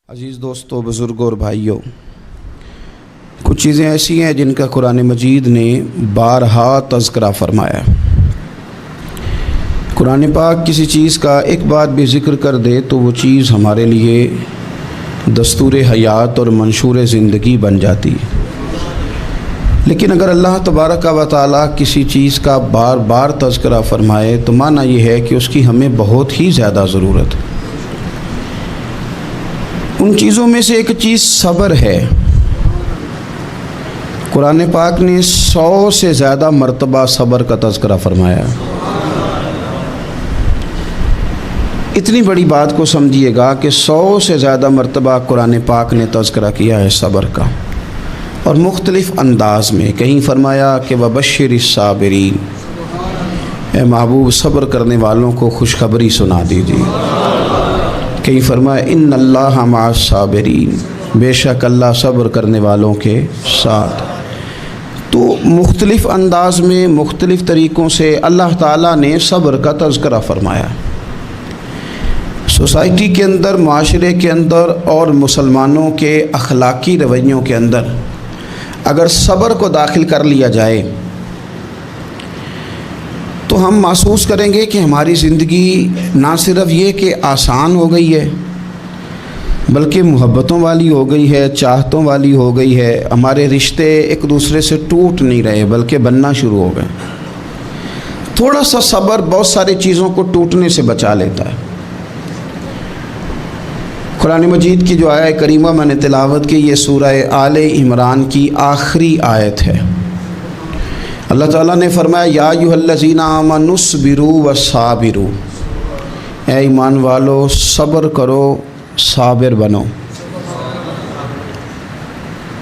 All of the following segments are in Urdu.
عزیز دوستو، بزرگوں اور بھائیوں، کچھ چیزیں ایسی ہیں جن کا قرآن مجید نے بارہا تذکرہ فرمایا۔ قرآن پاک کسی چیز کا ایک بار بھی ذکر کر دے تو وہ چیز ہمارے لیے دستور حیات اور منشور زندگی بن جاتی ہے۔ لیکن اگر اللہ تبارک و تعالیٰ کسی چیز کا بار بار تذکرہ فرمائے تو معنی یہ ہے کہ اس کی ہمیں بہت ہی زیادہ ضرورت ہے۔ ان چیزوں میں سے ایک چیز صبر ہے۔ قرآن پاک نے 100 سے زیادہ مرتبہ صبر کا تذکرہ فرمایا۔ اتنی بڑی بات کو سمجھیے گا کہ 100 سے زیادہ مرتبہ قرآن پاک نے تذکرہ کیا ہے صبر کا، اور مختلف انداز میں۔ کہیں فرمایا کہ وبشر الصابرین، اے محبوب صبر کرنے والوں کو خوشخبری سنا دیجیے۔ کہیں فرمایا ان اللہ مع الصابرین، بے شک اللہ صبر کرنے والوں کے ساتھ۔ تو مختلف انداز میں، مختلف طریقوں سے اللہ تعالیٰ نے صبر کا تذکرہ فرمایا۔ سوسائٹی کے اندر، معاشرے کے اندر اور مسلمانوں کے اخلاقی رویوں کے اندر اگر صبر کو داخل کر لیا جائے تو ہم محسوس کریں گے کہ ہماری زندگی نہ صرف یہ کہ آسان ہو گئی ہے بلکہ محبتوں والی ہو گئی ہے، چاہتوں والی ہو گئی ہے۔ ہمارے رشتے ایک دوسرے سے ٹوٹ نہیں رہے بلکہ بننا شروع ہو گئے۔ تھوڑا سا صبر بہت ساری چیزوں کو ٹوٹنے سے بچا لیتا ہے۔ قرآن مجید کی جو آیت کریمہ میں نے تلاوت کی، یہ سورہ آل عمران کی آخری آیت ہے۔ اللہ تعالیٰ نے فرمایا یا ایھا الذین آمنوا اصبروا وصابروا، اے ایمان والو صبر کرو، صابر بنو۔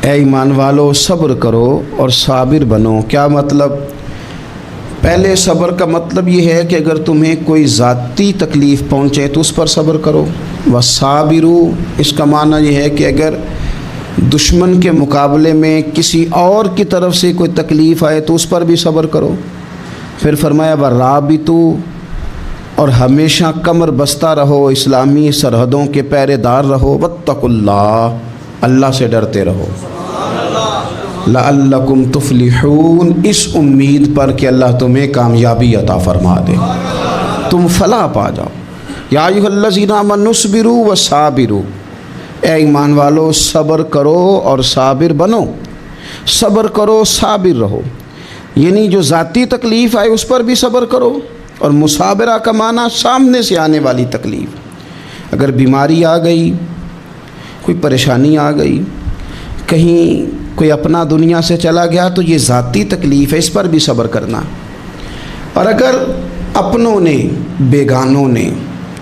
اے ایمان والو صبر کرو اور صابر بنو۔ کیا مطلب؟ پہلے صبر کا مطلب یہ ہے کہ اگر تمہیں کوئی ذاتی تکلیف پہنچے تو اس پر صبر کرو۔ وصابروا، اس کا معنی یہ ہے کہ اگر دشمن کے مقابلے میں کسی اور کی طرف سے کوئی تکلیف آئے تو اس پر بھی صبر کرو۔ پھر فرمایا ورابطوا، اور ہمیشہ کمر بستہ رہو، اسلامی سرحدوں کے پہرے دار رہو۔ واتقوا اللہ، اللہ سے ڈرتے رہو۔ لعلکم تفلحون، اس امید پر کہ اللہ تمہیں کامیابی عطا فرما دے، تم فلاح پا جاؤ۔ یا ایھا الذین آمنوا اصبروا وصابروا، اے ایمان والو صبر کرو اور صابر بنو۔ صبر کرو، صابر رہو، یعنی جو ذاتی تکلیف آئے اس پر بھی صبر کرو۔ اور مصابرہ کا معنی سامنے سے آنے والی تکلیف، اگر بیماری آ گئی، کوئی پریشانی آ گئی، کہیں کوئی اپنا دنیا سے چلا گیا تو یہ ذاتی تکلیف ہے، اس پر بھی صبر کرنا۔ اور اگر اپنوں نے، بیگانوں نے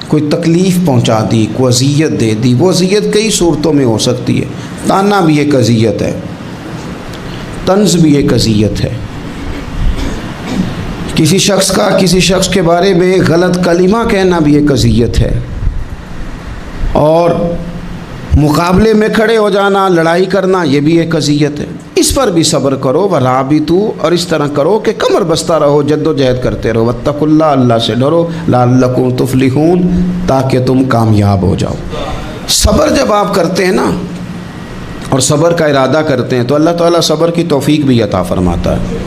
کوئی تکلیف پہنچا دی، کوئی اذیت دے دی، وہ اذیت کئی صورتوں میں ہو سکتی ہے۔ تانا بھی ایک اذیت ہے، طنز بھی ایک اذیت ہے، کسی شخص کے بارے میں غلط کلمہ کہنا بھی ایک اذیت ہے، اور مقابلے میں کھڑے ہو جانا، لڑائی کرنا، یہ بھی ایک اذیت ہے۔ اس پر بھی صبر کرو۔ ورابطوا، اور اس طرح کرو کہ کمر بستہ رہو، جد و جہد کرتے رہو۔ واتقوا اللہ، اللہ سے ڈرو۔ لعلکم تفلحون، تاکہ تم کامیاب ہو جاؤ۔ صبر جب آپ کرتے ہیں نا اور صبر کا ارادہ کرتے ہیں تو اللہ تعالیٰ صبر کی توفیق بھی عطا فرماتا ہے۔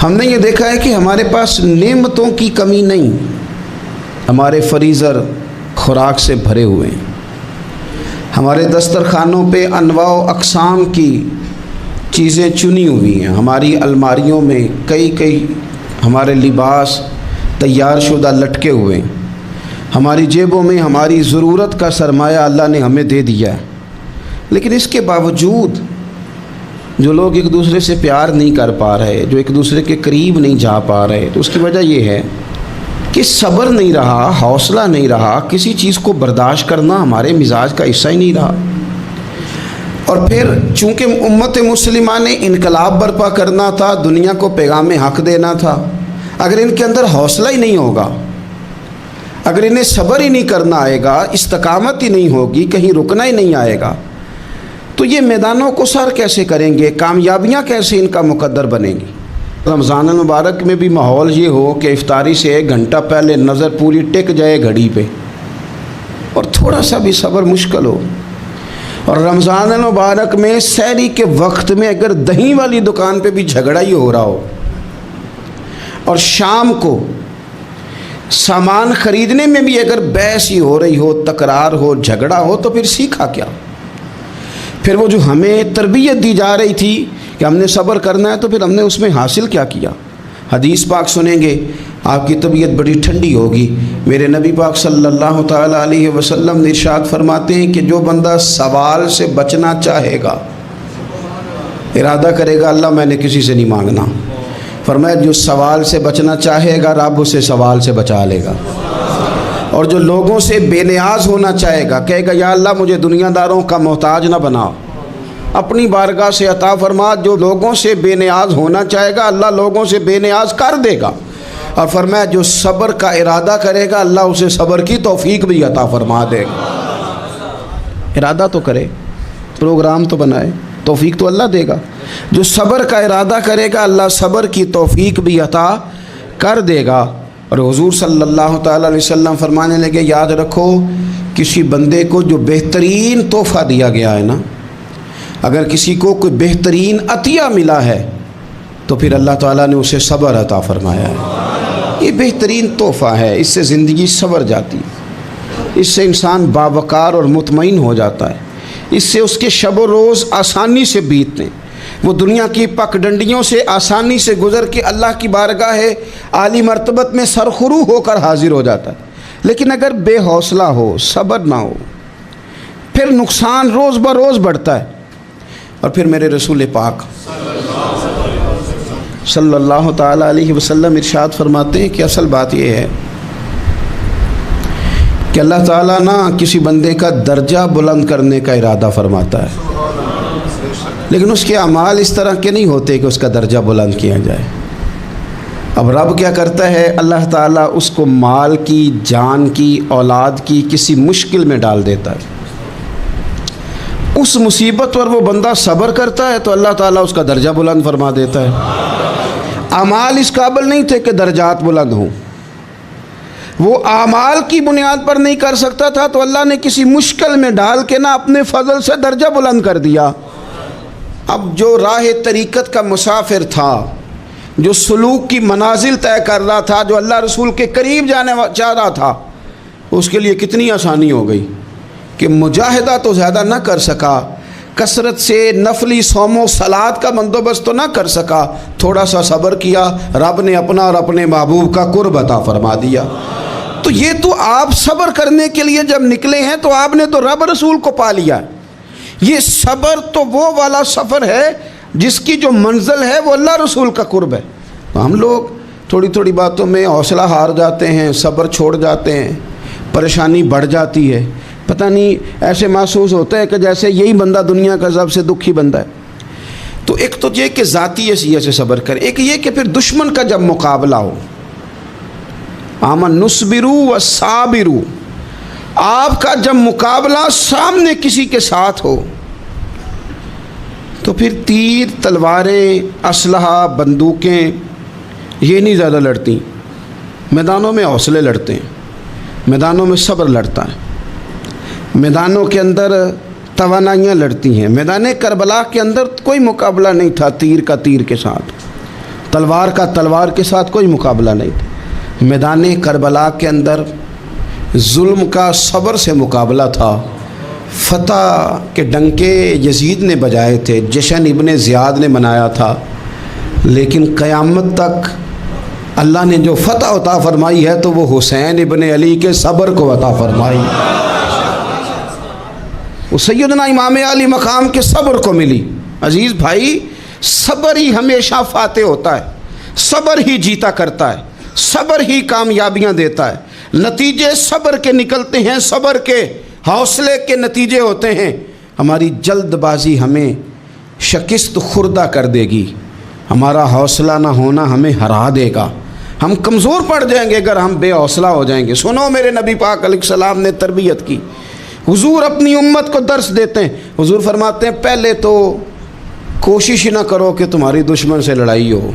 ہم نے یہ دیکھا ہے کہ ہمارے پاس نعمتوں کی کمی نہیں، ہمارے فریزر خوراک سے بھرے ہوئے ہیں، ہمارے دسترخوانوں پہ انواع و اقسام کی چیزیں چنی ہوئی ہیں، ہماری الماریوں میں کئی ہمارے لباس تیار شدہ لٹکے ہوئے ہیں، ہماری جیبوں میں ہماری ضرورت کا سرمایہ اللہ نے ہمیں دے دیا ہے۔ لیکن اس کے باوجود جو لوگ ایک دوسرے سے پیار نہیں کر پا رہے، جو ایک دوسرے کے قریب نہیں جا پا رہے، تو اس کی وجہ یہ ہے کہ صبر نہیں رہا، حوصلہ نہیں رہا، کسی چیز کو برداشت کرنا ہمارے مزاج کا حصہ ہی نہیں رہا۔ اور پھر چونکہ امت مسلمہ نے انقلاب برپا کرنا تھا، دنیا کو پیغام حق دینا تھا، اگر ان کے اندر حوصلہ ہی نہیں ہوگا، اگر انہیں صبر ہی نہیں کرنا آئے گا، استقامت ہی نہیں ہوگی، کہیں رکنا ہی نہیں آئے گا، تو یہ میدانوں کو سر کیسے کریں گے؟ کامیابیاں کیسے ان کا مقدر بنیں گی؟ رمضان المبارک میں بھی ماحول یہ ہو کہ افطاری سے 1 گھنٹہ پہلے نظر پوری ٹک جائے گھڑی پہ، اور تھوڑا سا بھی صبر مشکل ہو، اور رمضان المبارک میں سحری کے وقت میں اگر دہی والی دکان پہ بھی جھگڑا ہی ہو رہا ہو، اور شام کو سامان خریدنے میں بھی اگر بحث ہی ہو رہی ہو، تکرار ہو، جھگڑا ہو، تو پھر سیکھا کیا؟ پھر وہ جو ہمیں تربیت دی جا رہی تھی کہ ہم نے صبر کرنا ہے، تو پھر ہم نے اس میں حاصل کیا کیا؟ حدیث پاک سنیں گے آپ کی طبیعت بڑی ٹھنڈی ہوگی۔ میرے نبی پاک صلی اللہ تعالیٰ علیہ وسلم نے ارشاد فرماتے ہیں کہ جو بندہ سوال سے بچنا چاہے گا، ارادہ کرے گا اللہ میں نے کسی سے نہیں مانگنا، فرمایا جو سوال سے بچنا چاہے گا رب اسے سوال سے بچا لے گا، اور جو لوگوں سے بے نیاز ہونا چاہے گا، کہے گا یا اللہ مجھے دنیا داروں کا محتاج نہ بنا، اپنی بارگاہ سے عطا فرما۔ جو لوگوں سے بے نیاز ہونا چاہے گا اللہ لوگوں سے بے نیاز کر دے گا، اور فرمایا جو صبر کا ارادہ کرے گا اللہ اسے صبر کی توفیق بھی عطا فرما دے گا۔ ارادہ تو کرے، پروگرام تو بنائے، توفیق تو اللہ دے گا۔ جو صبر کا ارادہ کرے گا اللہ صبر کی توفیق بھی عطا کر دے گا۔ اور حضور صلی اللہ تعالیٰ علیہ وسلم فرمانے لگے یاد رکھو کسی بندے کو جو بہترین تحفہ دیا گیا ہے نا، اگر کسی کو کوئی بہترین عطیہ ملا ہے تو پھر اللہ تعالیٰ نے اسے صبر عطا فرمایا ہے۔ یہ بہترین تحفہ ہے، اس سے زندگی سنور جاتی ہے، اس سے انسان باوقار اور مطمئن ہو جاتا ہے، اس سے اس کے شب و روز آسانی سے بیتتے ہیں، وہ دنیا کی پک ڈنڈیوں سے آسانی سے گزر کے اللہ کی بارگاہ عالی مرتبت میں سرخرو ہو کر حاضر ہو جاتا ہے۔ لیکن اگر بے حوصلہ ہو، صبر نہ ہو، پھر نقصان روز بروز بڑھتا ہے۔ اور پھر میرے رسول پاک صلی اللہ تعالیٰ علیہ وسلم ارشاد فرماتے ہیں کہ اصل بات یہ ہے کہ اللہ تعالیٰ نہ کسی بندے کا درجہ بلند کرنے کا ارادہ فرماتا ہے، لیکن اس کے اعمال اس طرح کے نہیں ہوتے کہ اس کا درجہ بلند کیا جائے۔ اب رب کیا کرتا ہے، اللہ تعالیٰ اس کو مال کی، جان کی، اولاد کی کسی مشکل میں ڈال دیتا ہے، اس مصیبت پر وہ بندہ صبر کرتا ہے تو اللہ تعالیٰ اس کا درجہ بلند فرما دیتا ہے۔ اعمال اس قابل نہیں تھے کہ درجات بلند ہوں، وہ اعمال کی بنیاد پر نہیں کر سکتا تھا تو اللہ نے کسی مشکل میں ڈال کے نا اپنے فضل سے درجہ بلند کر دیا۔ اب جو راہ طریقت کا مسافر تھا، جو سلوک کی منازل طے کر رہا تھا، جو اللہ رسول کے قریب جانے چاہ رہا تھا، اس کے لیے کتنی آسانی ہو گئی کہ مجاہدہ تو زیادہ نہ کر سکا، کثرت سے نفلی صوم و صلات کا بندوبست تو نہ کر سکا، تھوڑا سا صبر کیا، رب نے اپنا اور اپنے محبوب کا قرب عطا فرما دیا۔ تو یہ تو آپ صبر کرنے کے لیے جب نکلے ہیں تو آپ نے تو رب رسول کو پا لیا ہے۔ یہ صبر تو وہ والا سفر ہے جس کی جو منزل ہے وہ اللہ رسول کا قرب ہے۔ تو ہم لوگ تھوڑی تھوڑی باتوں میں حوصلہ ہار جاتے ہیں، صبر چھوڑ جاتے ہیں، پریشانی بڑھ جاتی ہے، پتہ نہیں ایسے محسوس ہوتا ہے کہ جیسے یہی بندہ دنیا کا سب سے دکھی بندہ ہے۔ تو ایک تو یہ کہ ذاتی حیثیت سے صبر کرے، ایک یہ کہ پھر دشمن کا جب مقابلہ ہو، آمن نصبرو و صابرو، آپ کا جب مقابلہ سامنے کسی کے ساتھ ہو تو پھر تیر، تلواریں، اسلحہ، بندوقیں یہ نہیں زیادہ لڑتی، میدانوں میں حوصلے لڑتے ہیں، میدانوں میں صبر لڑتا ہے، میدانوں کے اندر توانائیاں لڑتی ہیں۔ میدان کربلا کے اندر کوئی مقابلہ نہیں تھا تیر کا تیر کے ساتھ، تلوار کا تلوار کے ساتھ کوئی مقابلہ نہیں تھا۔ میدان کربلا کے اندر ظلم کا صبر سے مقابلہ تھا۔ فتح کے ڈنکے یزید نے بجائے تھے، جشن ابن زیاد نے منایا تھا، لیکن قیامت تک اللہ نے جو فتح عطا فرمائی ہے تو وہ حسین ابن علی کے صبر کو عطا فرمائی، وہ سیدنا امام علی مقام کے صبر کو ملی۔ عزیز بھائی، صبر ہی ہمیشہ فاتح ہوتا ہے، صبر ہی جیتا کرتا ہے، صبر ہی کامیابیاں دیتا ہے، نتیجے صبر کے نکلتے ہیں، صبر کے حوصلے کے نتیجے ہوتے ہیں۔ ہماری جلد بازی ہمیں شکست خوردہ کر دے گی، ہمارا حوصلہ نہ ہونا ہمیں ہرا دے گا، ہم کمزور پڑ جائیں گے اگر ہم بے حوصلہ ہو جائیں گے۔ سنو، میرے نبی پاک علیہ السلام نے تربیت کی، حضور اپنی امت کو درس دیتے ہیں، حضور فرماتے ہیں پہلے تو کوشش ہی نہ کرو کہ تمہاری دشمن سے لڑائی ہو،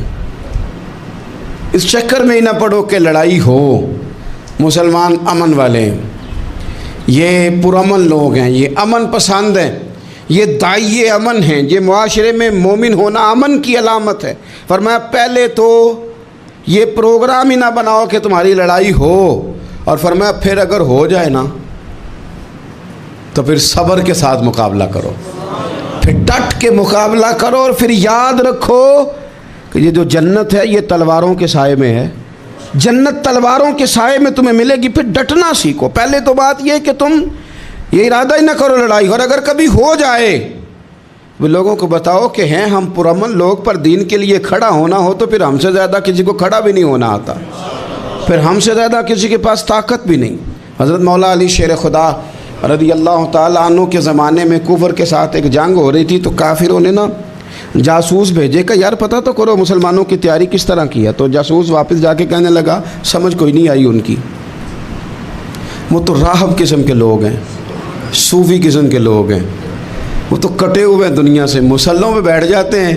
اس چکر میں ہی نہ پڑو کہ لڑائی ہو، مسلمان امن والے ہیں، یہ پرامن لوگ ہیں، یہ امن پسند ہیں، یہ داعی امن ہیں، یہ معاشرے میں مومن ہونا امن کی علامت ہے۔ فرمایا پہلے تو یہ پروگرام ہی نہ بناؤ کہ تمہاری لڑائی ہو، اور فرمایا پھر اگر ہو جائے نا تو پھر صبر کے ساتھ مقابلہ کرو، پھر ڈٹ کے مقابلہ کرو، اور پھر یاد رکھو کہ یہ جو جنت ہے یہ تلواروں کے سائے میں ہے، جنت تلواروں کے سائے میں تمہیں ملے گی۔ پھر ڈٹنا سیکھو۔ پہلے تو بات یہ کہ تم یہ ارادہ ہی نہ کرو لڑائی، اور اگر کبھی ہو جائے وہ لوگوں کو بتاؤ کہ ہیں ہم پرامن لوگ، پر دین کے لیے کھڑا ہونا ہو تو پھر ہم سے زیادہ کسی کو کھڑا بھی نہیں ہونا آتا، پھر ہم سے زیادہ کسی کے پاس طاقت بھی نہیں۔ حضرت مولا علی شیر خدا رضی اللہ تعالیٰ عنہ کے زمانے میں کفر کے ساتھ ایک جنگ ہو رہی تھی، تو کافروں نے نا جاسوس بھیجے کہ یار پتہ تو کرو مسلمانوں کی تیاری کس طرح کی ہے۔ تو جاسوس واپس جا کے کہنے لگا سمجھ کوئی نہیں آئی ان کی، وہ تو راہب قسم کے لوگ ہیں، صوفی قسم کے لوگ ہیں، وہ تو کٹے ہوئے دنیا سے، مسلوں پہ بیٹھ جاتے ہیں،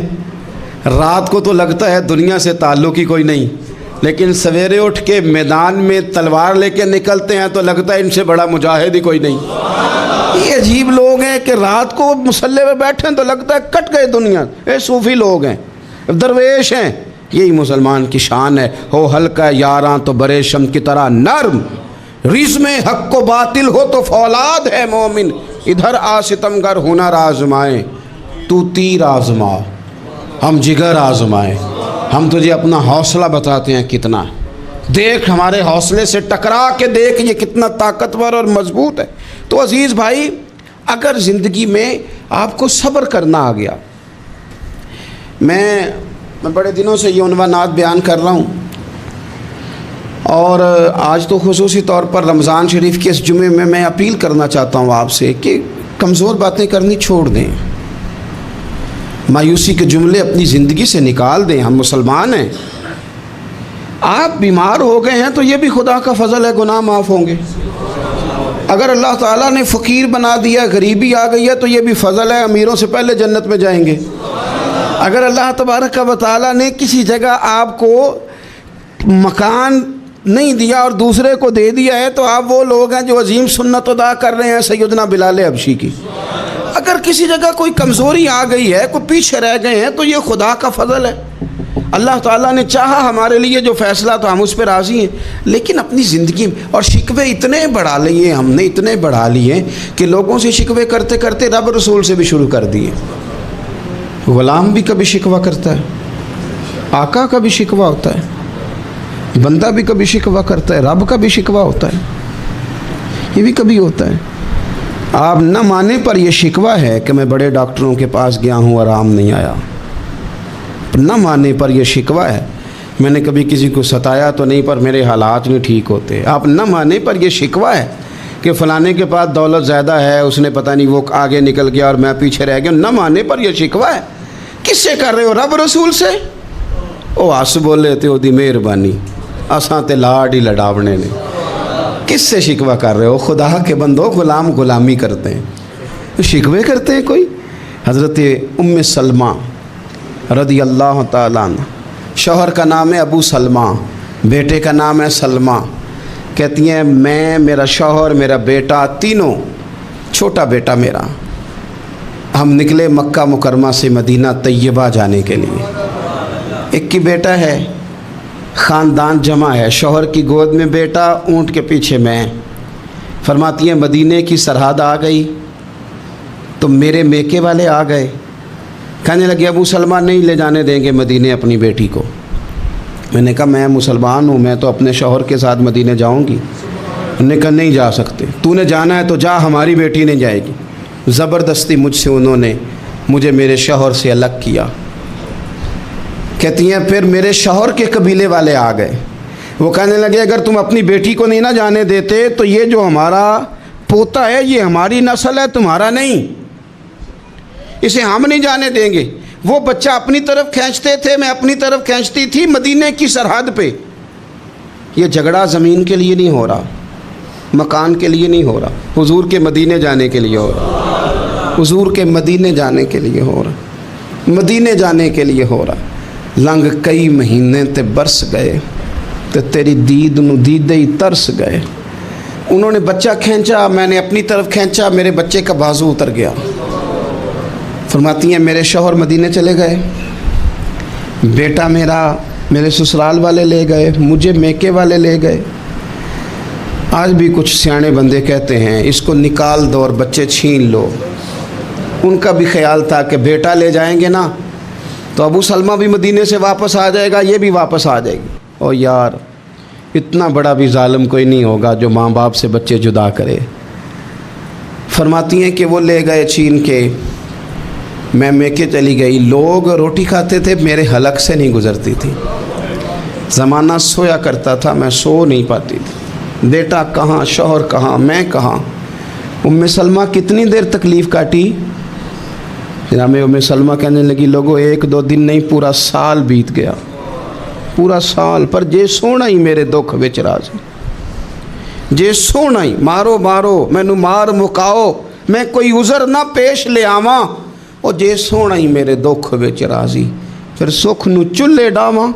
رات کو تو لگتا ہے دنیا سے تعلق ہی کوئی نہیں، لیکن سویرے اٹھ کے میدان میں تلوار لے کے نکلتے ہیں تو لگتا ہے ان سے بڑا مجاہد ہی کوئی نہیں۔ یہ عجیب لوگ ہیں کہ رات کو مسلح پہ بیٹھیں تو لگتا ہے کٹ گئے دنیا، یہ صوفی لوگ ہیں، درویش ہیں۔ یہی مسلمان کی شان ہے، ہو ہلکا یاراں تو برے شم کی طرح نرم، رزم حق و باطل ہو تو فولاد ہے مومن، ادھر آ ستمگر ہنر آزمائے تو تیر آزما، ہم جگر آزمائے۔ ہم تجھے اپنا حوصلہ بتاتے ہیں کتنا، دیکھ ہمارے حوصلے سے ٹکرا کے دیکھ یہ کتنا طاقتور اور مضبوط ہے۔ تو عزیز بھائی، اگر زندگی میں آپ کو صبر کرنا آ گیا، میں بڑے دنوں سے یہ عنوانات بیان کر رہا ہوں، اور آج تو خصوصی طور پر رمضان شریف کے اس جمعے میں میں اپیل کرنا چاہتا ہوں آپ سے کہ کمزور باتیں کرنی چھوڑ دیں، مایوسی کے جملے اپنی زندگی سے نکال دیں۔ ہم مسلمان ہیں، آپ بیمار ہو گئے ہیں تو یہ بھی خدا کا فضل ہے، گناہ معاف ہوں گے۔ اگر اللہ تعالیٰ نے فقیر بنا دیا، غریبی آ گئی ہے تو یہ بھی فضل ہے، امیروں سے پہلے جنت میں جائیں گے۔ اگر اللہ تبارک و تعالیٰ نے کسی جگہ آپ کو مکان نہیں دیا اور دوسرے کو دے دیا ہے تو آپ وہ لوگ ہیں جو عظیم سنت ادا کر رہے ہیں سیدنا بلال حبشی کی۔ اگر کسی جگہ کوئی کمزوری آ گئی ہے، کوئی پیچھے رہ گئے ہیں تو یہ خدا کا فضل ہے۔ اللہ تعالیٰ نے چاہا ہمارے لیے جو فیصلہ تو ہم اس پہ راضی ہیں، لیکن اپنی زندگی میں اور شکوے اتنے بڑھا لیے ہم نے، اتنے بڑھا لیے کہ لوگوں سے شکوے کرتے کرتے رب رسول سے بھی شروع کر دیے۔ غلام بھی کبھی شکوہ کرتا ہے، آقا کا بھی شکوہ ہوتا ہے، بندہ بھی کبھی شکوہ کرتا ہے، رب کا بھی شکوہ ہوتا ہے، یہ بھی کبھی ہوتا ہے۔ آپ نہ مانے پر یہ شکوہ ہے کہ میں بڑے ڈاکٹروں کے پاس گیا ہوں آرام نہیں آیا، نہ مانے پر یہ شکوہ ہے میں نے کبھی کسی کو ستایا تو نہیں پر میرے حالات نہیں ٹھیک ہوتے۔ آپ نہ مانے پر یہ شکوہ ہے کہ فلانے کے پاس دولت زیادہ ہے، اس نے پتہ نہیں وہ آگے نکل گیا اور میں پیچھے رہ گیا، نہ مانے پر یہ شکوہ ہے۔ کس سے کر رہے ہو؟ رب رسول سے؟ او آس بولے تے دی مہربانی اساں تے لاڈ ہی لڑاونے نے۔ کس سے شکوہ کر رہے ہو؟ خدا کے بندو، غلام غلامی کرتے ہیں، شکوے کرتے ہیں کوئی؟ حضرت ام سلمہ رضی اللہ تعالیٰ عنہ، شوہر کا نام ہے ابو سلمہ، بیٹے کا نام ہے سلمہ، کہتی ہیں میں، میرا شوہر، میرا بیٹا، تینوں، چھوٹا بیٹا میرا، ہم نکلے مکہ مکرمہ سے مدینہ طیبہ جانے کے لیے۔ ایک کی بیٹا ہے، خاندان جمع ہے، شوہر کی گود میں بیٹا، اونٹ کے پیچھے میں۔ فرماتی ہیں مدینے کی سرحد آ گئی تو میرے میکے والے آ گئے، کہنے لگے ابو سلمہ نہیں لے جانے دیں گے مدینے اپنی بیٹی کو۔ میں نے کہا میں مسلمان ہوں، میں تو اپنے شوہر کے ساتھ مدینے جاؤں گی۔ انہوں نے کہا نہیں جا سکتے، تو نے جانا ہے تو جا، ہماری بیٹی نہیں جائے گی۔ زبردستی مجھ سے انہوں نے مجھے میرے شوہر سے الگ کیا۔ کہتی ہیں پھر میرے شوہر کے قبیلے والے آ گئے، وہ کہنے لگے اگر تم اپنی بیٹی کو نہیں نہ جانے دیتے تو یہ جو ہمارا پوتا ہے یہ ہماری نسل ہے، تمہارا نہیں، اسے ہم نہیں جانے دیں گے۔ وہ بچہ اپنی طرف کھینچتے تھے، میں اپنی طرف کھینچتی تھی، مدینے کی سرحد پہ۔ یہ جھگڑا زمین کے لیے نہیں ہو رہا، مکان کے لیے نہیں ہو رہا، حضور کے مدینے جانے کے لیے ہو رہا، حضور کے مدینے جانے کے لیے ہو رہا، مدینے جانے کے لیے ہو رہا۔ لنگ کئی مہینے تے برس گئے تے تیری دید نو دیدے ہی ترس گئے، انہوں نے بچہ کھینچا، میں نے اپنی طرف کھینچا، میرے بچے کا بازو اتر گیا۔ فرماتی ہیں میرے شوہر مدینے چلے گئے، بیٹا میرا میرے سسرال والے لے گئے، مجھے میکے والے لے گئے۔ آج بھی کچھ سیانے بندے کہتے ہیں اس کو نکال دو اور بچے چھین لو۔ ان کا بھی خیال تھا کہ بیٹا لے جائیں گے نا تو ابو سلمہ بھی مدینے سے واپس آ جائے گا، یہ بھی واپس آ جائے گی۔ او یار، اتنا بڑا بھی ظالم کوئی نہیں ہوگا جو ماں باپ سے بچے جدا کرے۔ فرماتی ہیں کہ وہ لے گئے چھین کے، میں میکے چلی گئی۔ لوگ روٹی کھاتے تھے، میرے حلق سے نہیں گزرتی تھی۔ زمانہ سویا کرتا تھا، میں سو نہیں پاتی تھی۔ بیٹا کہاں، شوہر کہاں، میں کہاں۔ ام سلمہ کتنی دیر تکلیف کاٹی؟ جناب ام سلمہ کہنے لگی لوگوں 1-2 دن نہیں، پورا سال بیت گیا، پورا سال، پر جے سونا ہی میرے دکھ وچ راضی، جے سونا ہی مارو مارو مینو مار مکاؤ، میں کوئی عذر نہ پیش لے آواں، او جے سونا ہی میرے دکھ وچ راضی، پھر سکھ نو چلے ڈاواں۔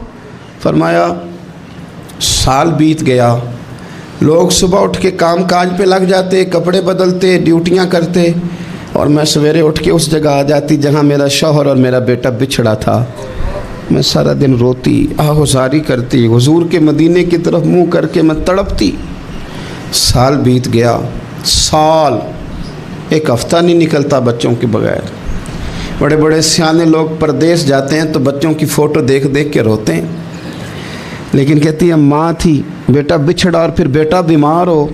فرمایا سال بیت گیا، لوگ صبح اٹھ کے کام کاج پہ لگ جاتے، کپڑے بدلتے، ڈیوٹیاں کرتے، اور میں سویرے اٹھ کے اس جگہ آ جاتی جہاں میرا شوہر اور میرا بیٹا بچھڑا تھا۔ میں سارا دن روتی، آہوزاری کرتی، حضور کے مدینے کی طرف منہ کر کے میں تڑپتی۔ سال بیت گیا، سال، ایک ہفتہ نہیں نکلتا بچوں کے بغیر۔ بڑے بڑے سیانے لوگ پردیس جاتے ہیں تو بچوں کی فوٹو دیکھ دیکھ کے روتے ہیں، لیکن کہتی ہے ماں تھی، بیٹا بچھڑا اور پھر بیٹا بیمار ہو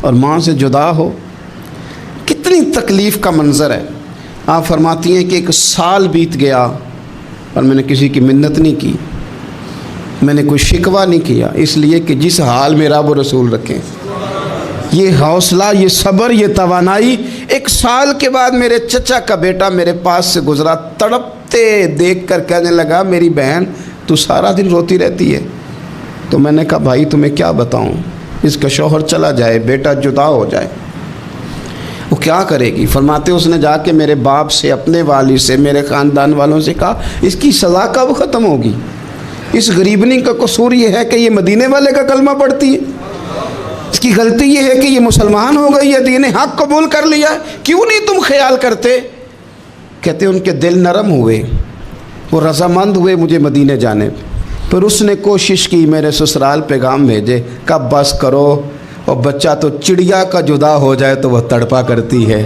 اور ماں سے جدا ہو، کتنی تکلیف کا منظر ہے۔ آپ فرماتی ہیں کہ 1 سال بیت گیا اور میں نے کسی کی منت نہیں کی، میں نے کوئی شکوہ نہیں کیا، اس لیے کہ جس حال میں رب و رسول رکھیں۔ یہ حوصلہ، یہ صبر، یہ توانائی 1 سال کے بعد میرے چچا کا بیٹا میرے پاس سے گزرا، تڑپتے دیکھ کر کہنے لگا میری بہن تو سارا دن روتی رہتی ہے۔ تو میں نے کہا بھائی تمہیں کیا بتاؤں، اس کا شوہر چلا جائے، بیٹا جدا ہو جائے، وہ کیا کرے گی؟ فرماتے اس نے جا کے میرے باپ سے، اپنے والد سے، میرے خاندان والوں سے کہا اس کی سزا کب ختم ہوگی؟ اس غریبنی کا قصور یہ ہے کہ یہ مدینے والے کا کلمہ پڑھتی ہے، اس کی غلطی یہ ہے کہ یہ مسلمان ہو گئی ہے، دین حق قبول کر لیا ہے، کیوں نہیں تم خیال کرتے؟ کہتے ان کے دل نرم ہوئے، وہ رضامند ہوئے مجھے مدینے جانے۔ پھر اس نے کوشش کی میرے سسرال پیغام بھیجے، کب بس کرو، اور بچہ تو چڑیا کا جدا ہو جائے تو وہ تڑپا کرتی ہے،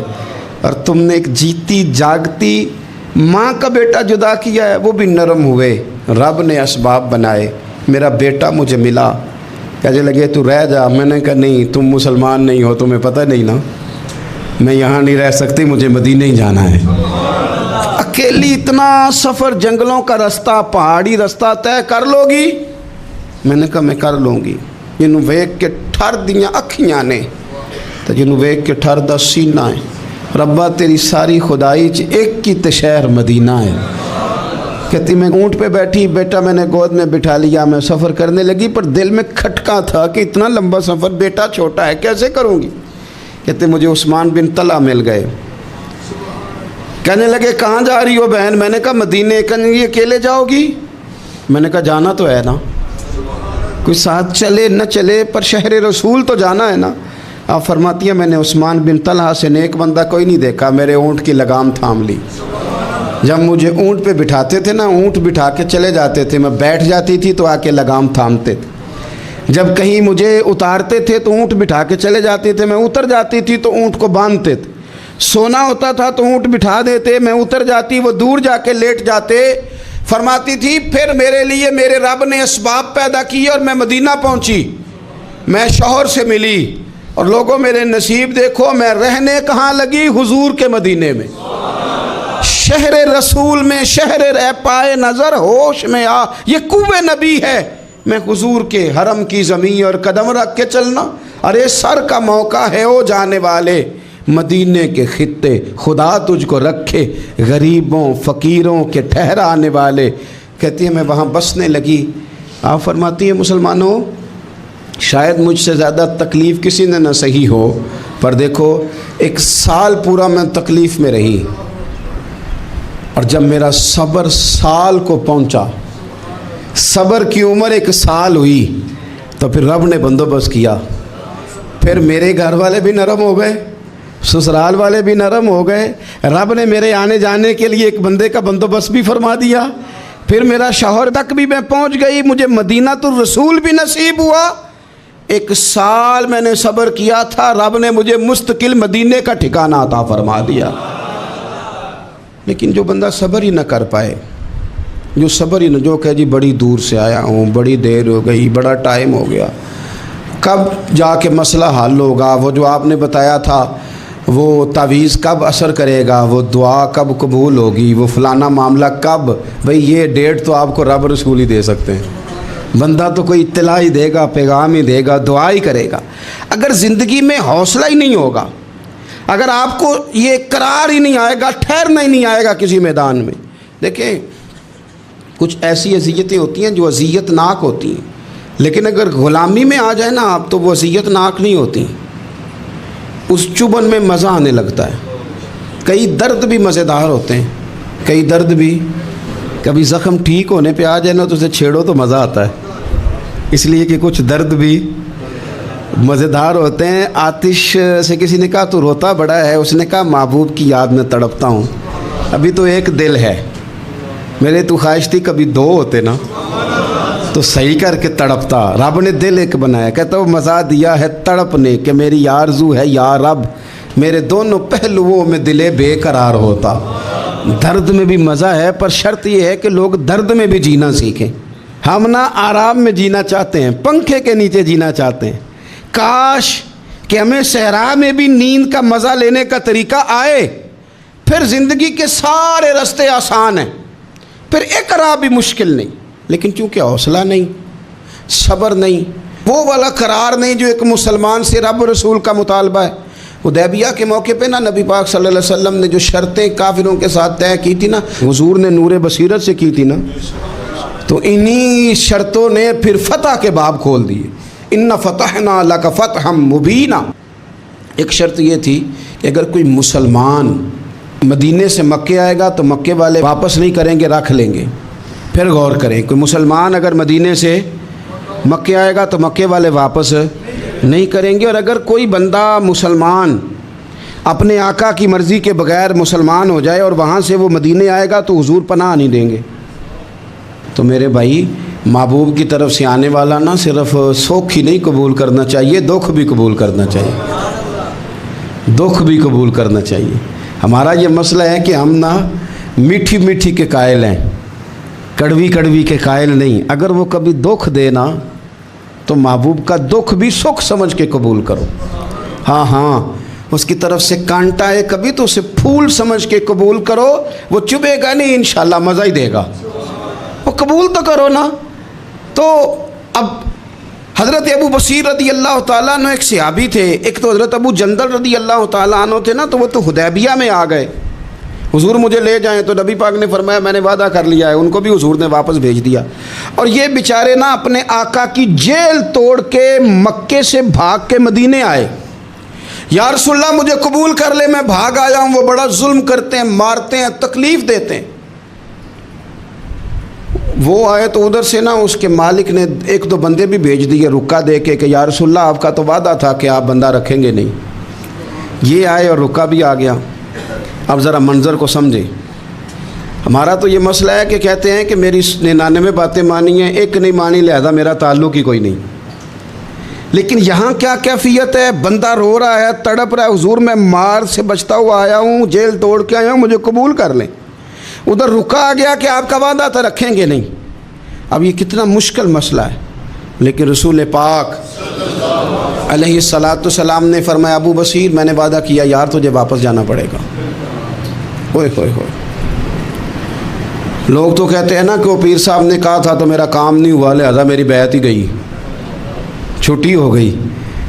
اور تم نے ایک جیتی جاگتی ماں کا بیٹا جدا کیا ہے۔ وہ بھی نرم ہوئے، رب نے اسباب بنائے، میرا بیٹا مجھے ملا۔ کہنے لگے تو رہ جا، میں نے کہا نہیں، تم مسلمان نہیں ہو، تمہیں پتہ نہیں نا، میں یہاں نہیں رہ سکتی، مجھے مدینے ہی جانا ہے۔ اکیلی اتنا سفر، جنگلوں کا رستہ، پہاڑی رستہ طے کر لو گی؟ میں نے کہا میں کر لوں گی۔ جنوں ویک کے ٹھر دیاں اکھیاں نے تو جنوں ویک کے ٹھر دا سینہ ہے، ربا تیری ساری خدائی چ ایک کی تے شہر مدینہ ہے۔ کہتی میں اونٹ پہ بیٹھی، بیٹا میں نے گود میں بٹھا لیا، میں سفر کرنے لگی، پر دل میں کھٹکا تھا کہ اتنا لمبا سفر، بیٹا چھوٹا ہے، کیسے کروں گی؟ کہتے مجھے عثمان بن طلحہ مل گئے، کہنے لگے کہاں جا رہی ہو بہن؟ میں نے کہا مدینے۔ کہنے لگے اکیلے جاؤ گی؟ میں نے کہا جانا تو ہے نا، کوئی ساتھ چلے نہ چلے پر شہر رسول تو جانا ہے نا۔ آپ فرماتی ہیں میں نے عثمان بن طلحہ سے نیک بندہ کوئی نہیں دیکھا، میرے اونٹ کی لگام تھام لی۔ جب مجھے اونٹ پہ بٹھاتے تھے نا، اونٹ بٹھا کے چلے جاتے تھے، میں بیٹھ جاتی تھی تو آ کے لگام تھامتے تھے۔ جب کہیں مجھے اتارتے تھے تو اونٹ بٹھا کے چلے جاتے تھے، میں اتر جاتی تھی تو اونٹ کو باندھتے تھے۔ سونا ہوتا تھا تو اونٹ بٹھا دیتے، میں اتر جاتی، وہ دور جا کے لیٹ جاتے۔ فرماتی تھی پھر میرے لیے میرے رب نے اسباب پیدا کیے اور میں مدینہ پہنچی، میں شوہر سے ملی، اور لوگوں میرے نصیب دیکھو، میں رہنے کہاں لگی؟ حضور کے مدینے میں، شہر رسول میں، شہر اے پائے نظر ہوش میں آ، یہ کوہ نبی ہے، میں حضور کے حرم کی زمین اور قدم رکھ کے چلنا، ارے سر کا موقع ہے او جانے والے، مدینے کے خطے خدا تجھ کو رکھے، غریبوں فقیروں کے ٹھہرانے والے۔ کہتی ہے میں وہاں بسنے لگی۔ آپ فرماتی ہیں مسلمانوں شاید مجھ سے زیادہ تکلیف کسی نے نہ سہی ہو، پر دیکھو 1 سال پورا میں تکلیف میں رہی، اور جب میرا صبر سال کو پہنچا، صبر کی عمر 1 سال ہوئی، تو پھر رب نے بندوبست کیا، پھر میرے گھر والے بھی نرم ہو گئے, سسرال والے بھی نرم ہو گئے, رب نے میرے آنے جانے کے لیے ایک بندے کا بندوبست بھی فرما دیا, پھر میرا شوہر تک بھی میں پہنچ گئی, مجھے مدینہ الرسول بھی نصیب ہوا. 1 سال میں نے صبر کیا تھا, رب نے مجھے مستقل مدینے کا ٹھکانہ عطا فرما دیا. لیکن جو بندہ صبر ہی نہ کر پائے, جو صبر ہی نہ, جو کہ جی بڑی دور سے آیا ہوں, بڑی دیر ہو گئی, بڑا ٹائم ہو گیا, کب جا کے مسئلہ حل ہوگا, وہ جو آپ نے بتایا تھا وہ تعویذ کب اثر کرے گا, وہ دعا کب قبول ہوگی, وہ فلانا معاملہ کب, بھئی یہ ڈیٹ تو آپ کو رب رسول ہی دے سکتے ہیں. بندہ تو کوئی اطلاع ہی دے گا, پیغام ہی دے گا, دعا ہی کرے گا. اگر زندگی میں حوصلہ ہی نہیں ہوگا, اگر آپ کو یہ قرار ہی نہیں آئے گا, ٹھہرنا ہی نہیں آئے گا کسی میدان میں. دیکھیں کچھ ایسی اذیتیں ہوتی ہیں جو اذیت ناک ہوتی ہیں, لیکن اگر غلامی میں آ جائے نا آپ تو وہ اذیت ناک نہیں ہوتی, اس چبھن میں مزہ آنے لگتا ہے. کئی درد بھی مزیدار ہوتے ہیں, کئی درد بھی, کبھی زخم ٹھیک ہونے پہ آ جائے نا تو اسے چھیڑو تو مزہ آتا ہے, اس لیے کہ کچھ درد بھی مزیدار ہوتے ہیں. آتش سے کسی نے کہا تو روتا بڑا ہے, اس نے کہا محبوب کی یاد میں تڑپتا ہوں, ابھی تو ایک دل ہے, میرے تو خواہش تھی کبھی 2 ہوتے نا تو صحیح کر کے تڑپتا. رب نے دل ایک بنایا, کہتا وہ مزہ دیا ہے تڑپ نے کہ میری آرزو ہے یا رب, میرے دونوں پہلوؤں میں دل بے قرار ہوتا. درد میں بھی مزہ ہے, پر شرط یہ ہے کہ لوگ درد میں بھی جینا سیکھیں. ہم نہ آرام میں جینا چاہتے ہیں, پنکھے کے نیچے جینا چاہتے ہیں. کاش کہ ہمیں صحرا میں بھی نیند کا مزہ لینے کا طریقہ آئے, پھر زندگی کے سارے راستے آسان ہیں, پھر اقرار بھی مشکل نہیں. لیکن چونکہ حوصلہ نہیں, صبر نہیں, وہ والا قرار نہیں جو ایک مسلمان سے رب رسول کا مطالبہ ہے. حدیبیہ کے موقع پہ نا نبی پاک صلی اللہ علیہ وسلم نے جو شرطیں کافروں کے ساتھ طے کی تھی نا, حضور نے نور بصیرت سے کی تھی نا, تو انہی شرطوں نے پھر فتح کے باب کھول دیے. ان فتحنا لک فتحا مبینا. ایک شرط یہ تھی کہ اگر کوئی مسلمان مدینے سے مکے آئے گا تو مکے والے واپس نہیں کریں گے, رکھ لیں گے. پھر غور کریں, کوئی مسلمان اگر مدینے سے مکے آئے گا تو مکے والے واپس نہیں کریں گے, اور اگر کوئی بندہ مسلمان اپنے آقا کی مرضی کے بغیر مسلمان ہو جائے اور وہاں سے وہ مدینے آئے گا تو حضور پناہ نہیں دیں گے. تو میرے بھائی, محبوب کی طرف سے آنے والا نہ صرف سوکھ ہی نہیں قبول کرنا چاہیے, دکھ بھی قبول کرنا چاہیے, دکھ بھی قبول کرنا چاہیے. ہمارا یہ مسئلہ ہے کہ ہم نہ میٹھی میٹھی کے قائل ہیں, کڑوی کڑوی کے قائل نہیں. اگر وہ کبھی دکھ دے نا تو محبوب کا دکھ بھی سکھ سمجھ کے قبول کرو. ہاں ہاں, اس کی طرف سے کانٹا ہے کبھی تو اسے پھول سمجھ کے قبول کرو, وہ چبھے گا نہیں, انشاءاللہ مزہ ہی دے گا, وہ قبول تو کرو نا. تو اب حضرت ابو بصیر رضی اللہ تعالیٰ عنہ ایک صحابی تھے, ایک تو حضرت ابو جندل رضی اللہ تعالیٰ عنہ تھے نا, تو وہ تو حدیبیہ میں آ گئے. حضور مجھے لے جائیں, تو نبی پاک نے فرمایا میں نے وعدہ کر لیا ہے, ان کو بھی حضور نے واپس بھیج دیا. اور یہ بیچارے نا اپنے آقا کی جیل توڑ کے مکے سے بھاگ کے مدینے آئے. یا رسول اللہ مجھے قبول کر لے, میں بھاگ آیا ہوں, وہ بڑا ظلم کرتے ہیں, مارتے ہیں, تکلیف دیتے ہیں. وہ آئے تو ادھر سے نا اس کے مالک نے 1-2 بندے بھی بھیج دیے رکا دے کے کہ یا رسول اللہ آپ کا تو وعدہ تھا کہ آپ بندہ رکھیں گے نہیں. یہ آئے اور رکا بھی آ گیا. اب ذرا منظر کو سمجھیں. ہمارا تو یہ مسئلہ ہے کہ کہتے ہیں کہ میری 99 باتیں مانی ہیں, ایک نہیں مانی, لہذا میرا تعلق ہی کوئی نہیں. لیکن یہاں کیا کیفیت ہے, بندہ رو رہا ہے, تڑپ رہا ہے, حضور میں مار سے بچتا ہوا آیا ہوں, جیل توڑ کے آیا ہوں, مجھے قبول کر لیں. ادھر رکا آ گیا کہ آپ کا وعدہ تھا رکھیں گے نہیں. اب یہ کتنا مشکل مسئلہ ہے. لیکن رسول پاک علیہ الصلاۃ والسلام نے فرمایا ابو بصیر میں نے وعدہ کیا یار تجھے واپس جانا پڑے گا. ہوئے ہوئے ہوئے. لوگ تو کہتے ہیں نا کہ وہ پیر صاحب نے کہا تھا تو میرا کام نہیں ہوا, لہذا میری بیعت ہی گئی, چھٹی ہو گئی.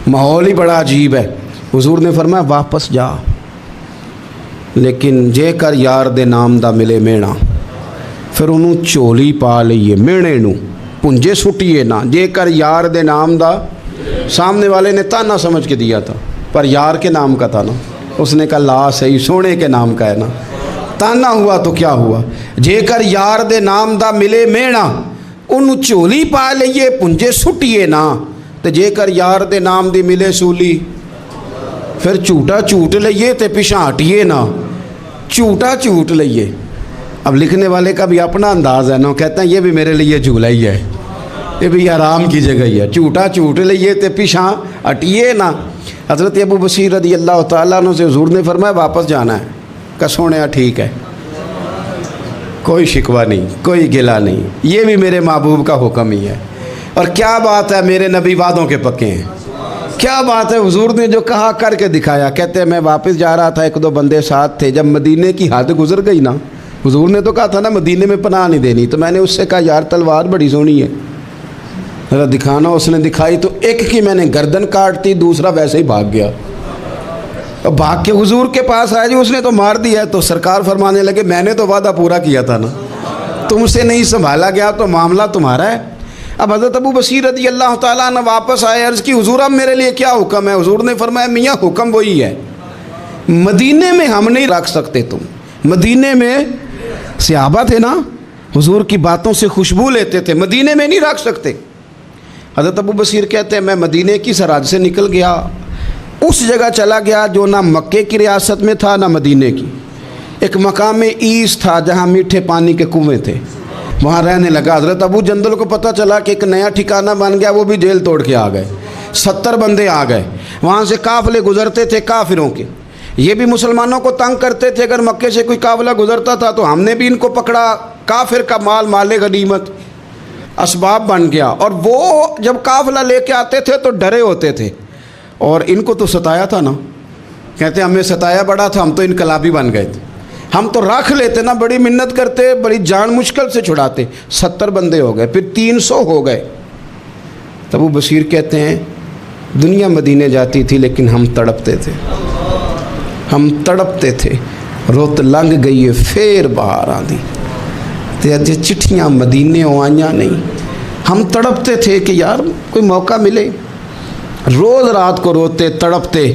ماحول ہی بڑا عجیب ہے. حضور نے فرمایا واپس جا, لیکن جے کر یار دے نام دا ملے مینا, پھر انہوں چولی پا لئیے مینے نو پنجے سٹیے نا. جے کر یار دے نام دا, سامنے والے نے تانا سمجھ کے دیا تھا پر یار کے نام کا تھا نا, اس نے کہا لا صحیح سونے کے نام کا ہے نا, تانا ہوا تو کیا ہوا. جے کر یار دے نام دا ملے مینا, انہوں چولی پا لئیے پنجے سٹیے نا. تے جے کر یار دے نام دی ملے سولی، پھر جھوٹا جھوٹ لئیے تے پیچھے ہٹیے نہ، جھوٹا جھوٹ لئیے۔ اب لکھنے والے کا بھی اپنا انداز ہے نا، کہتے ہیں یہ بھی میرے لیے جھولا ہی ہے، یہ بھی آرام کی جگہ ہی ہے، جھوٹا جھوٹ لئیے تے پیچھے ہٹیے نہ۔ حضرت ابو بصیر رضی اللہ تعالیٰ عنہ سے حضور نے فرمایا واپس جانا ہے، کہ سونے ٹھیک ہے، کوئی شکوہ نہیں، کوئی گلہ نہیں، یہ بھی میرے محبوب کا حکم ہی ہے۔ اور کیا بات ہے، میرے نبی وعدوں کے پکے ہیں، کیا بات ہے، حضور نے جو کہا کر کے دکھایا۔ کہتے ہیں میں واپس جا رہا تھا، ایک دو بندے ساتھ تھے، جب مدینے کی حد گزر گئی نا، حضور نے تو کہا تھا نا مدینے میں پناہ نہیں دینی، تو میں نے اس سے کہا یار تلوار بڑی سونی ہے، ذرا دکھانا۔ اس نے دکھائی تو ایک کی میں نے گردن کاٹ دی، دوسرا ویسے ہی بھاگ گیا، بھاگ کے حضور کے پاس آیا، جی اس نے تو مار دیا ہے۔ تو سرکار فرمانے لگے میں نے تو وعدہ پورا کیا تھا نا، تم سے نہیں سنبھالا گیا تو معاملہ تمہارا ہے۔ اب حضرت ابو بصیر رضی اللہ تعالیٰ عنہ واپس آئے، عرض کی حضور اب میرے لیے کیا حکم ہے؟ حضور نے فرمایا میاں حکم وہی ہے، مدینے میں ہم نہیں رکھ سکتے، تم مدینے میں صحابہ تھے نا، حضور کی باتوں سے خوشبو لیتے تھے، مدینے میں نہیں رکھ سکتے۔ حضرت ابو بصیر کہتے ہیں میں مدینے کی سرحد سے نکل گیا، اس جگہ چلا گیا جو نہ مکے کی ریاست میں تھا نہ مدینے کی، ایک مقام ایس تھا جہاں میٹھے پانی کے کنویں تھے، وہاں رہنے لگا۔ حضرت ابو جندل کو پتہ چلا کہ ایک نیا ٹھکانہ بن گیا، وہ بھی جیل توڑ کے آ گئے، 70 بندے آ گئے، وہاں سے قافلے گزرتے تھے کافروں کے، یہ بھی مسلمانوں کو تنگ کرتے تھے، اگر مکے سے کوئی قافلہ گزرتا تھا تو ہم نے بھی ان کو پکڑا، کافر کا مال مال غنیمت اسباب بن گیا۔ اور وہ جب قافلہ لے کے آتے تھے تو ڈرے ہوتے تھے، اور ان کو تو ستایا تھا نا، کہتے ہیں ہمیں ستایا بڑا تھا، ہم تو انقلابی بن گئے تھے، ہم تو رکھ لیتے نا، بڑی منت کرتے، بڑی جان مشکل سے چھڑاتے، 70 بندے ہو گئے، پھر 300 ہو گئے۔ تب وہ بصیر کہتے ہیں دنیا مدینے جاتی تھی لیکن ہم تڑپتے تھے، ہم تڑپتے تھے، روت لنگ گئی ہے پھر باہر آندی تے اج چٹھیاں مدینے آئیاں نہیں، ہم تڑپتے تھے کہ یار کوئی موقع ملے، روز رات کو روتے تڑپتے۔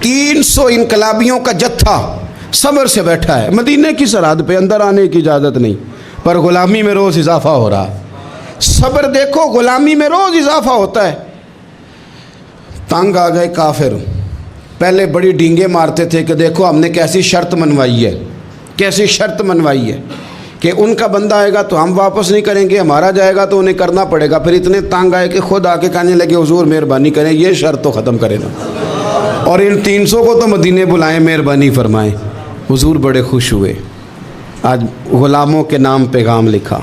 300 انقلابیوں کا جتھا صبر سے بیٹھا ہے مدینے کی سرحد پہ، اندر آنے کی اجازت نہیں، پر غلامی میں روز اضافہ ہو رہا ہے۔ صبر دیکھو، غلامی میں روز اضافہ ہوتا ہے۔ تنگ آ گئے کافر، پہلے بڑی ڈینگیں مارتے تھے کہ دیکھو ہم نے کیسی شرط منوائی ہے، کیسی شرط منوائی ہے کہ ان کا بندہ آئے گا تو ہم واپس نہیں کریں گے، ہمارا جائے گا تو انہیں کرنا پڑے گا۔ پھر اتنے تنگ آئے کہ خود آ کے کہنے لگے حضور مہربانی کریں، یہ شرط تو ختم کرے نا، اور ان 300 کو تو مدینے بلائیں، مہربانی فرمائیں۔ حضور بڑے خوش ہوئے، آج غلاموں کے نام پیغام لکھا،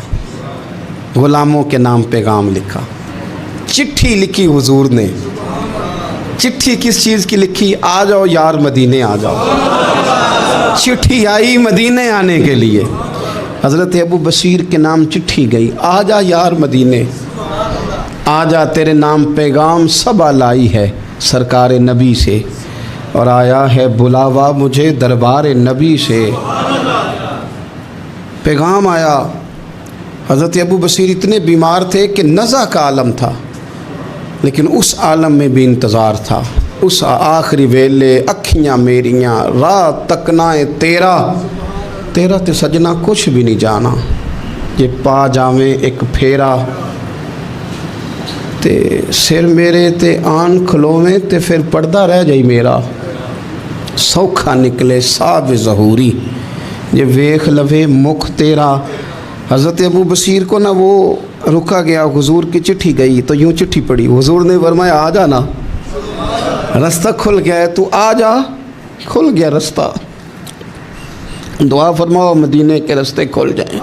غلاموں کے نام پیغام لکھا، چٹھی لکھی حضور نے۔ چٹھی کس چیز کی لکھی؟ آ جاؤ یار مدینے آ جاؤ، چٹھی آئی مدینے آنے کے لیے، حضرت ابو بصیر کے نام چٹھی گئی، آ جا یار مدینے، آ جا تیرے نام پیغام سب لائی ہے سرکار نبی سے، اور آیا ہے بلاوا مجھے دربار نبی سے۔ پیغام آیا۔ حضرت ابو بصیر اتنے بیمار تھے کہ نزع کا عالم تھا، لیکن اس عالم میں بھی انتظار تھا۔ اس آخری ویلے اکھیاں میریاں رات تکنائے تیرا، تیرا تے سجنا کچھ بھی نہیں جانا، یہ پا جاویں ایک پھیرا، تے سر میرے تے آن کھلویں تے پھر پردہ رہ جائی میرا، سوکھا نکلے صاحب ظہوری، یہ ویخ لوے مکھ تیرا۔ حضرت ابو بصیر کو نہ وہ رکا گیا، حضور کی چٹھی گئی تو یوں چٹھی پڑی، حضور نے فرمایا آ جا نا، رستہ کھل گیا ہے، تو آ جا، کھل گیا رستہ۔ دعا فرماؤ مدینے کے رستے کھل جائیں،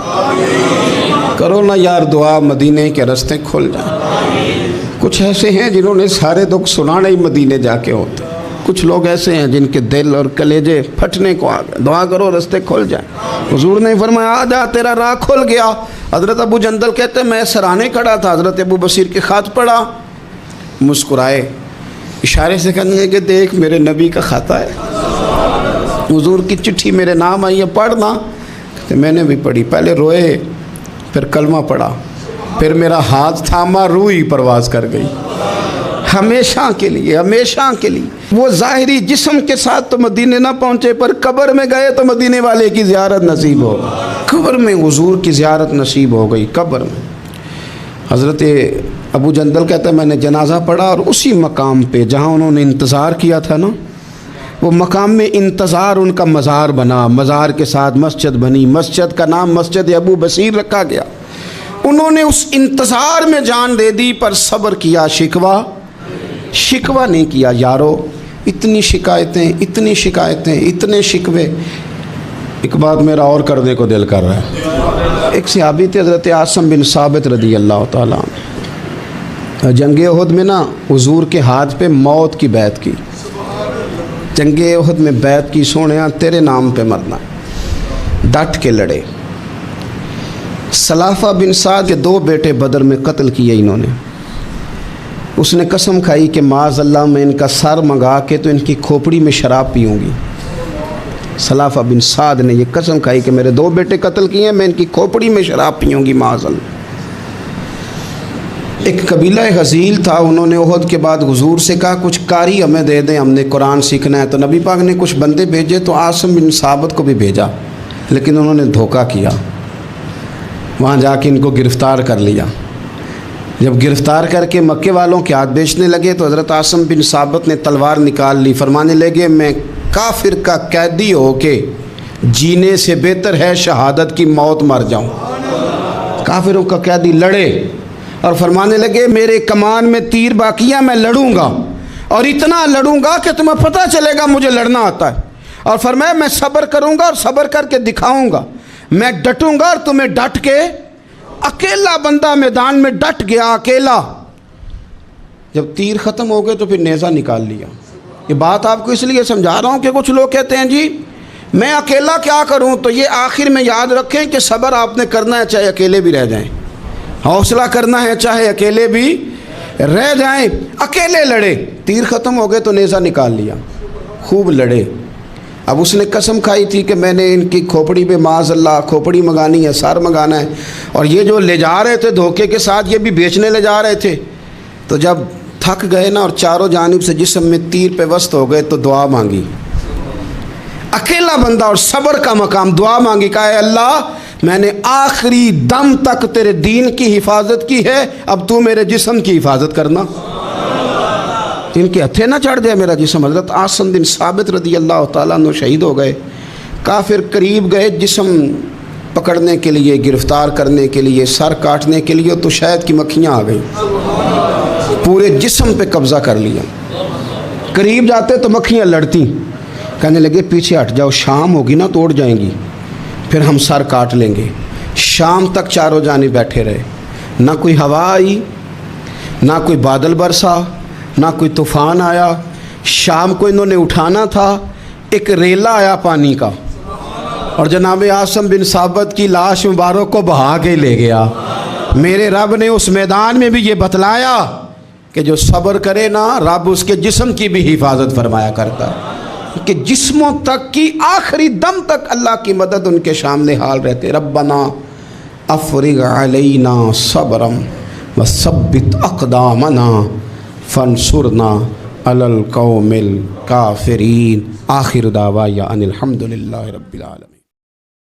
کرو نا یار دعا مدینے کے رستے کھل جائیں۔ کچھ ایسے ہیں جنہوں نے سارے دکھ سنانے ہی مدینے جا کے ہوتے، کچھ لوگ ایسے ہیں جن کے دل اور کلیجے پھٹنے کو آ گئے، دعا کرو رستے کھل جائیں۔ حضور نے فرمایا آ جا تیرا راہ کھل گیا۔ حضرت ابو جندل کہتے ہیں میں سرانے کھڑا تھا، حضرت ابو بصیر کے خط پڑھا، مسکرائے، اشارے سے کہنے لگے کہ دیکھ میرے نبی کا خط ہے، حضور کی چٹھی میرے نام آئی ہے، پڑھنا۔ کہ میں نے بھی پڑھی، پہلے روئے پھر کلمہ پڑھا، پھر میرا ہاتھ تھاما، روح ہی پرواز کر گئی، ہمیشہ کے لیے، ہمیشہ کے لیے۔ وہ ظاہری جسم کے ساتھ تو مدینے نہ پہنچے، پر قبر میں گئے تو مدینے والے کی زیارت نصیب ہو، قبر میں حضور کی زیارت نصیب ہو گئی۔ قبر میں حضرت ابو جندل کہتا ہے میں نے جنازہ پڑھا اور اسی مقام پہ جہاں انہوں نے انتظار کیا تھا نا، وہ مقام میں انتظار ان کا مزار بنا، مزار کے ساتھ مسجد بنی، مسجد کا نام مسجد ابو بصیر رکھا گیا۔ انہوں نے اس انتظار میں جان دے دی پر صبر کیا، شکوہ نہیں کیا۔ یارو اتنی شکایتیں، اتنے شکوے، ایک بات میرا اور کرنے کو دل کر رہا ہے۔ ایک صحابی تھے حضرت عاصم بن ثابت رضی اللہ تعالیٰ عنہ، جنگ احد میں نا حضور کے ہاتھ پہ موت کی بیعت کی، جنگ احد میں بیعت کی، سونیا تیرے نام پہ مرنا، ڈٹ کے لڑے۔ سلافہ بن سعد کے 2 بیٹے بدر میں قتل کیے انہوں نے۔ اس نے قسم کھائی کہ معاذ اللہ میں ان کا سر منگا کے تو ان کی کھوپڑی میں شراب پیوں گی۔ سلافہ بن سعد نے یہ قسم کھائی کہ میرے 2 بیٹے قتل کیے ہیں، میں ان کی کھوپڑی میں شراب پیوں گی معاذ اللہ۔ ایک قبیلہ غزیل تھا، انہوں نے احد کے بعد حضور سے کہا کچھ قاری ہمیں دے دیں، ہم نے قرآن سیکھنا ہے۔ تو نبی پاک نے کچھ بندے بھیجے، تو عاصم بن ثابت کو بھی بھیجا، لیکن انہوں نے دھوکہ کیا، وہاں جا کے ان کو گرفتار کر لیا۔ جب گرفتار کر کے مکے والوں کے ہاتھ بیچنے لگے تو حضرت عاصم بن ثابت نے تلوار نکال لی، فرمانے لگے میں کافر کا قیدی ہو کے جینے سے بہتر ہے شہادت کی موت مر جاؤں۔ کافروں کا قیدی لڑے اور فرمانے لگے میرے کمان میں تیر باقی ہے، میں لڑوں گا اور اتنا لڑوں گا کہ تمہیں پتہ چلے گا مجھے لڑنا آتا ہے۔ اور فرمایا میں صبر کروں گا اور صبر کر کے دکھاؤں گا، میں ڈٹوں گا اور تمہیں ڈٹ کے۔ اکیلا بندہ میدان میں ڈٹ گیا، اکیلا۔ جب تیر ختم ہو گئے تو پھر نیزہ نکال لیا۔ یہ بات آپ کو اس لیے سمجھا رہا ہوں کہ کچھ لوگ کہتے ہیں جی میں اکیلا کیا کروں، تو یہ آخر میں یاد رکھیں کہ صبر آپ نے کرنا ہے چاہے اکیلے بھی رہ جائیں، حوصلہ کرنا ہے چاہے اکیلے بھی رہ جائیں۔ اکیلے لڑے، تیر ختم ہو گئے تو نیزہ نکال لیا، خوب لڑے۔ اب اس نے قسم کھائی تھی کہ میں نے ان کی کھوپڑی پہ معاذ اللہ کھوپڑی منگانی ہے، سار منگانا ہے، اور یہ جو لے جا رہے تھے دھوکے کے ساتھ یہ بھی بیچنے لے جا رہے تھے۔ تو جب تھک گئے نا اور چاروں جانب سے جسم میں تیر پہ وسط ہو گئے تو دعا مانگی، اکیلا بندہ اور صبر کا مقام، دعا مانگی، کہا اے اللہ میں نے آخری دم تک تیرے دین کی حفاظت کی ہے، اب تو میرے جسم کی حفاظت کرنا، ان کے ہتھے نہ چڑھ دے میرا جسم۔ حضرت عاصم بن ثابت رضی اللہ تعالیٰ عنہ شہید ہو گئے۔ کافر قریب گئے جسم پکڑنے کے لیے، گرفتار کرنے کے لیے، سر کاٹنے کے لیے، تو شہد کی مکھیاں آ گئیں، پورے جسم پہ قبضہ کر لیا۔ قریب جاتے تو مکھیاں لڑتی، کہنے لگے پیچھے ہٹ جاؤ، شام ہوگی نا توڑ جائیں گی، پھر ہم سر کاٹ لیں گے۔ شام تک چاروں جانب بیٹھے رہے، نہ کوئی ہوا آئی، نہ کوئی بادل برسا، نہ کوئی طوفان آیا۔ شام کو انہوں نے اٹھانا تھا، ایک ریلا آیا پانی کا اور جناب عاصم بن ثابت کی لاش مبارک کو بہا کے لے گیا۔ میرے رب نے اس میدان میں بھی یہ بتلایا کہ جو صبر کرے نا رب اس کے جسم کی بھی حفاظت فرمایا کرتا ہے، کہ جسموں تک کی آخری دم تک اللہ کی مدد ان کے سامنے حال رہتے۔ ربنا افرغ علینا صبرا وثبت اقدامنا فانصرنا علی القوم الکافرین۔ آخر دعوایا ان الحمد للہ رب العالمین۔